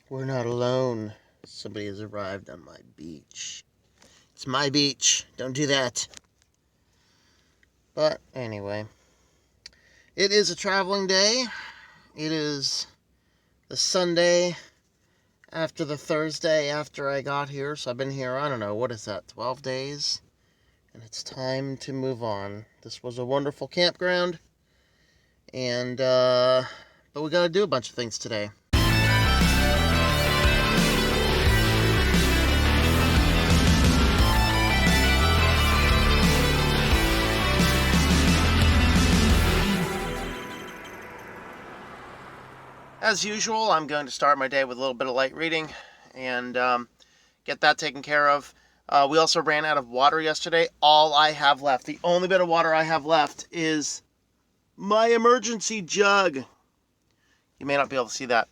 We're not alone. Somebody has arrived on my beach. It's my beach. Don't do that. But anyway, it is a traveling day. It is the Sunday after the Thursday after I got here. So I've been here, I don't know, what is that, 12 days? And it's time to move on. This was a wonderful campground. And, but we gotta do a bunch of things today. As usual, I'm going to start my day with a little bit of light reading and get that taken care of. We also ran out of water yesterday. All I have left, the only bit of water I have left is my emergency jug. You may not be able to see that,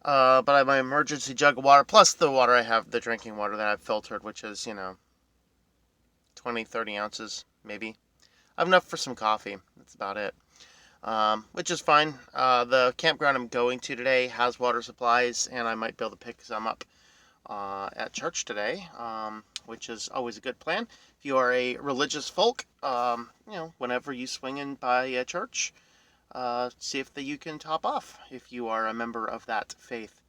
but I have my emergency jug of water, plus the water I have, the drinking water that I've filtered, which is, 20, 30 ounces, maybe. I have enough for some coffee. That's about it. Which is fine. The campground I'm going to today has water supplies, and I might be able to pick some up at church today, which is always a good plan. If you are a religious folk, whenever you swing in by a church, see if you can top off if you are a member of that faith.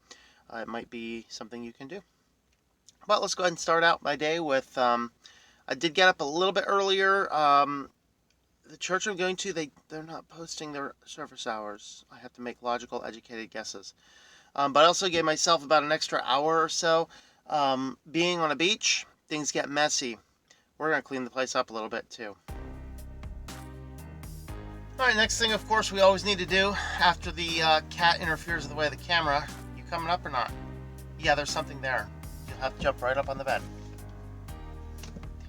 It might be something you can do. But let's go ahead and start out my day with, I did get up a little bit earlier. The church I'm going to, they're not posting their service hours. I have to make logical, educated guesses. But I also gave myself about an extra hour or so. Being on a beach, things get messy. We're going to clean the place up a little bit too. Alright, next thing, of course, we always need to do after the cat interferes with the way of the camera. You coming up or not? Yeah, there's something there. You'll have to jump right up on the bed.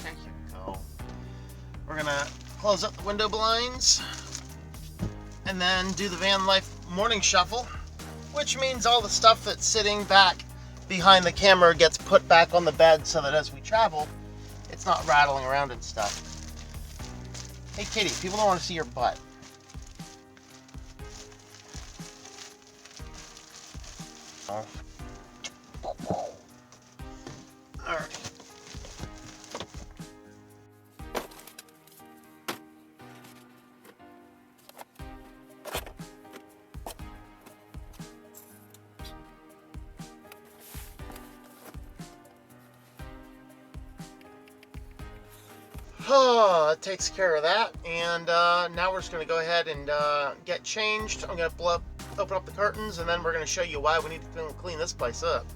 There you go. We're going to close up the window blinds and then do the Vanlife morning shuffle, which means all the stuff that's sitting back behind the camera gets put back on the bed so that as we travel, it's not rattling around and stuff. Hey kitty, people don't want to see your butt. Oh. Alright. Oh, that takes care of that. And now we're just going to go ahead and get changed. I'm going to open up the curtains, and then we're going to show you why we need to clean this place up.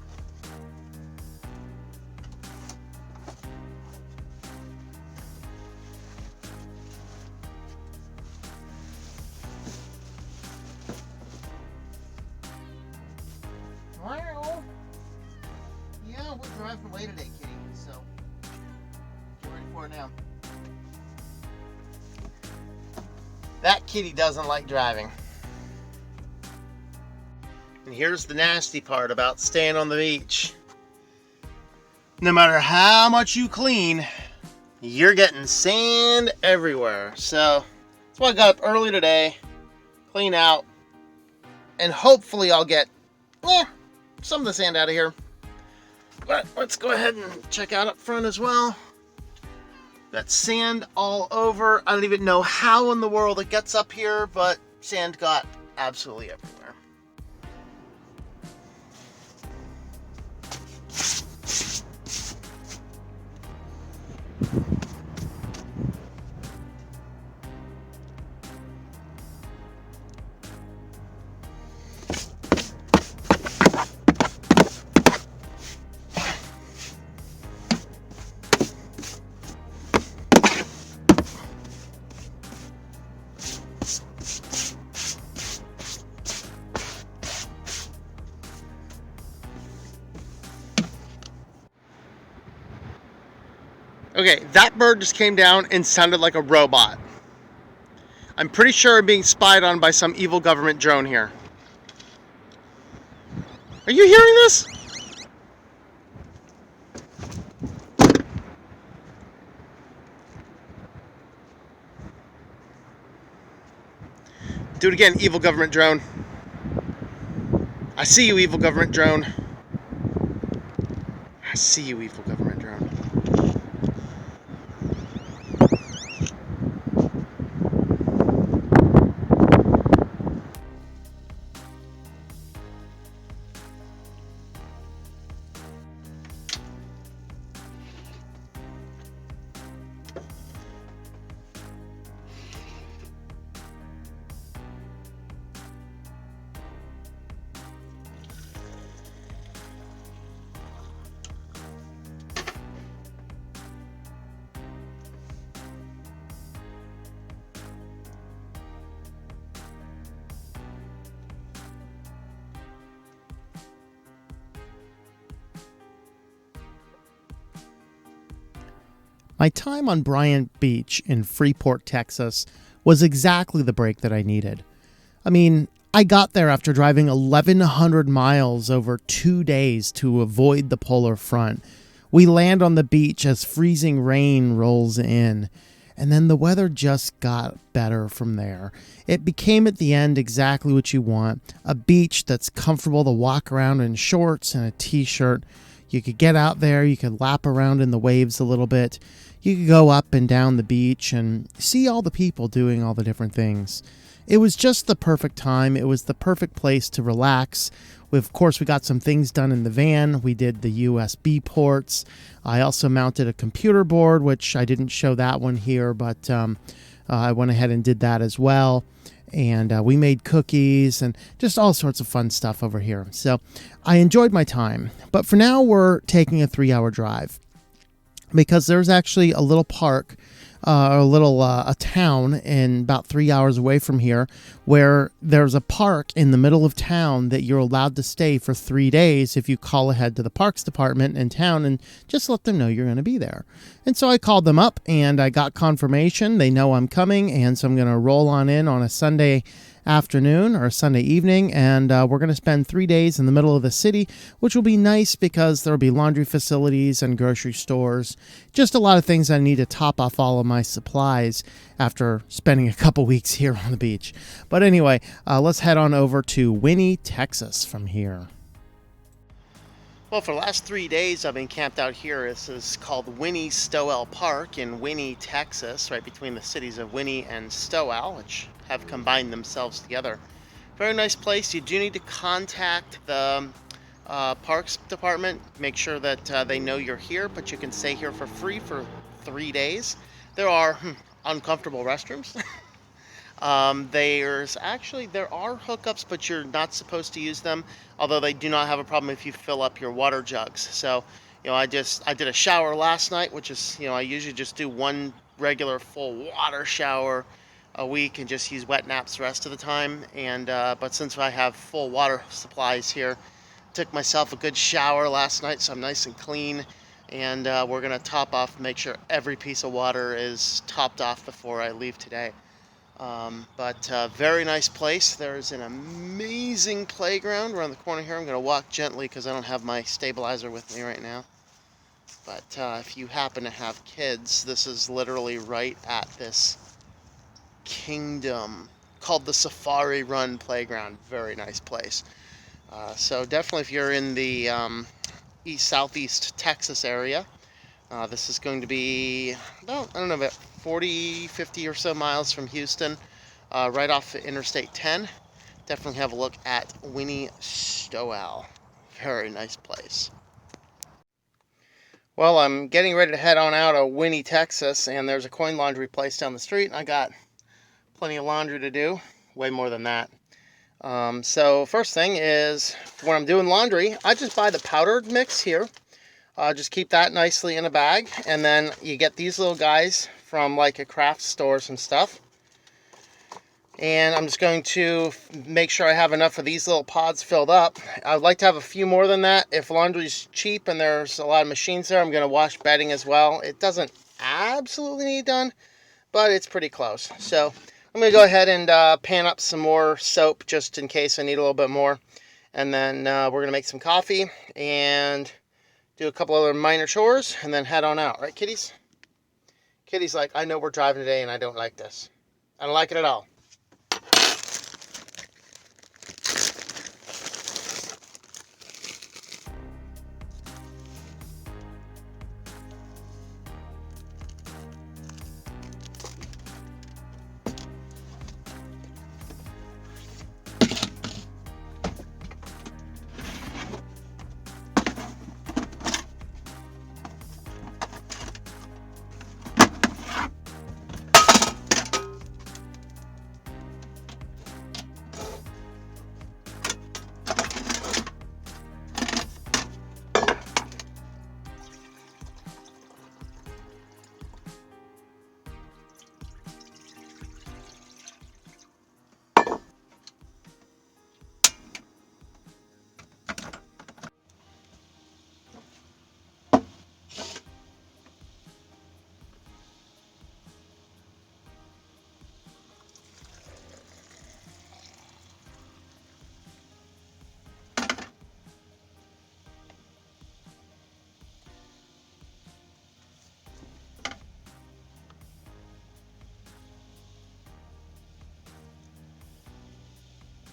Well, yeah, we're driving away today, kitty, so get ready for it now. That kitty doesn't like driving. And here's the nasty part about staying on the beach. No matter how much you clean, you're getting sand everywhere. So that's why I got up early today, clean out, and hopefully I'll get some of the sand out of here. But let's go ahead and check out up front as well. Got sand all over. I don't even know how in the world it gets up here, but sand got absolutely everywhere. Okay, that bird just came down and sounded like a robot. I'm pretty sure I'm being spied on by some evil government drone here. Are you hearing this? Do it again, evil government drone. I see you, evil government drone. See you, evil government drone. My time on Bryant Beach in Freeport, Texas was exactly the break that I needed. I mean, I got there after driving 1,100 miles over 2 days to avoid the polar front. We land on the beach as freezing rain rolls in, and then the weather just got better from there. It became at the end exactly what you want, a beach that's comfortable to walk around in shorts and a t-shirt. You could get out there, you could lap around in the waves a little bit. You could go up and down the beach and see all the people doing all the different things. It was just the perfect time. It was the perfect place to relax. Of course, we got some things done in the van. We did the USB ports. I also mounted a computer board, which I didn't show that one here, but I went ahead and did that as well. And we made cookies and just all sorts of fun stuff over here. So I enjoyed my time. But for now, we're taking a 3-hour drive, because there's actually a little park, a town in about 3 hours away from here, where there's a park in the middle of town that you're allowed to stay for 3 days if you call ahead to the parks department in town and just let them know you're going to be there. And so I called them up and I got confirmation. They know I'm coming, and so I'm going to roll on in on a Sunday afternoon or Sunday evening, and we're going to spend 3 days in the middle of the city, which will be nice because there will be laundry facilities and grocery stores, just a lot of things I need to top off all of my supplies after spending a couple weeks here on the beach. But anyway, let's head on over to Winnie, Texas from here. Well, for the last 3 days, I've been camped out here. This is called Winnie Stowell Park in Winnie, Texas, right between the cities of Winnie and Stowell, which have combined themselves together. Very nice place. You do need to contact the Parks Department. Make sure that they know you're here, but you can stay here for free for 3 days. There are uncomfortable restrooms. There are hookups, but you're not supposed to use them, although they do not have a problem if you fill up your water jugs. So, I did a shower last night, which is, I usually just do one regular full water shower a week and just use wet naps the rest of the time. And but since I have full water supplies here, took myself a good shower last night, so I'm nice and clean. And we're gonna top off, make sure every piece of water is topped off before I leave today. Very nice place. There's an amazing playground around the corner here. I'm going to walk gently because I don't have my stabilizer with me right now. But if you happen to have kids, this is literally right at this kingdom called the Safari Run Playground. Very nice place. So definitely if you're in the southeast Texas area, this is going to be about, I don't know, about 40, 50 or so miles from Houston, right off Interstate 10. Definitely have a look at Winnie Stowell. Very nice place. Well, I'm getting ready to head on out of Winnie, Texas, and there's a coin laundry place down the street, and I got plenty of laundry to do, way more than that. So first thing is, when I'm doing laundry, I just buy the powdered mix here. Just keep that nicely in a bag, and then you get these little guys from like a craft stores and stuff. And I'm just going to make sure I have enough of these little pods filled up. I'd like to have a few more than that. If laundry's cheap and there's a lot of machines there, I'm going to wash bedding as well. It doesn't absolutely need done, but it's pretty close. So I'm going to go ahead and pan up some more soap just in case I need a little bit more. And then we're going to make some coffee and do a couple other minor chores and then head on out. Right, kitties? Kitty's like, I know we're driving today and I don't like this. I don't like it at all.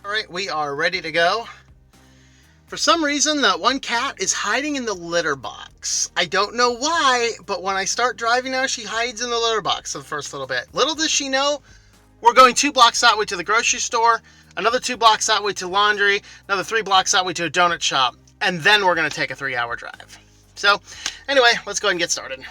All right, we are ready to go. For some reason, that one cat is hiding in the litter box. I don't know why, but when I start driving now, she hides in the litter box for the first little bit. Little does she know, we're going 2 blocks that way to the grocery store, another 2 blocks that way to laundry, another 3 blocks that way to a donut shop, and then we're going to take a 3-hour drive. So, anyway, let's go ahead and get started.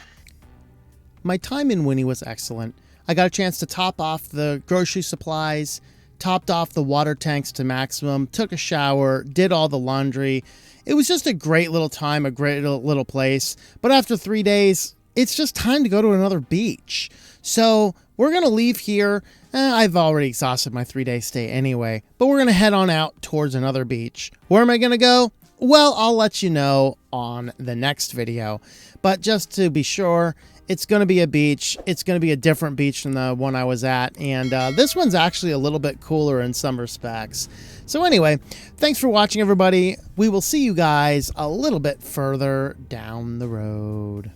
My time in Winnie was excellent. I got a chance to top off the grocery supplies, topped off the water tanks to maximum, took a shower, did all the laundry. It was just a great little time, a great little place. But after 3 days, it's just time to go to another beach. So we're going to leave here. I've already exhausted my 3-day stay anyway, but we're going to head on out towards another beach. Where am I going to go? Well, I'll let you know on the next video. But just to be sure, it's going to be a beach. It's going to be a different beach than the one I was at. And this one's actually a little bit cooler in some respects. So anyway, thanks for watching, everybody. We will see you guys a little bit further down the road.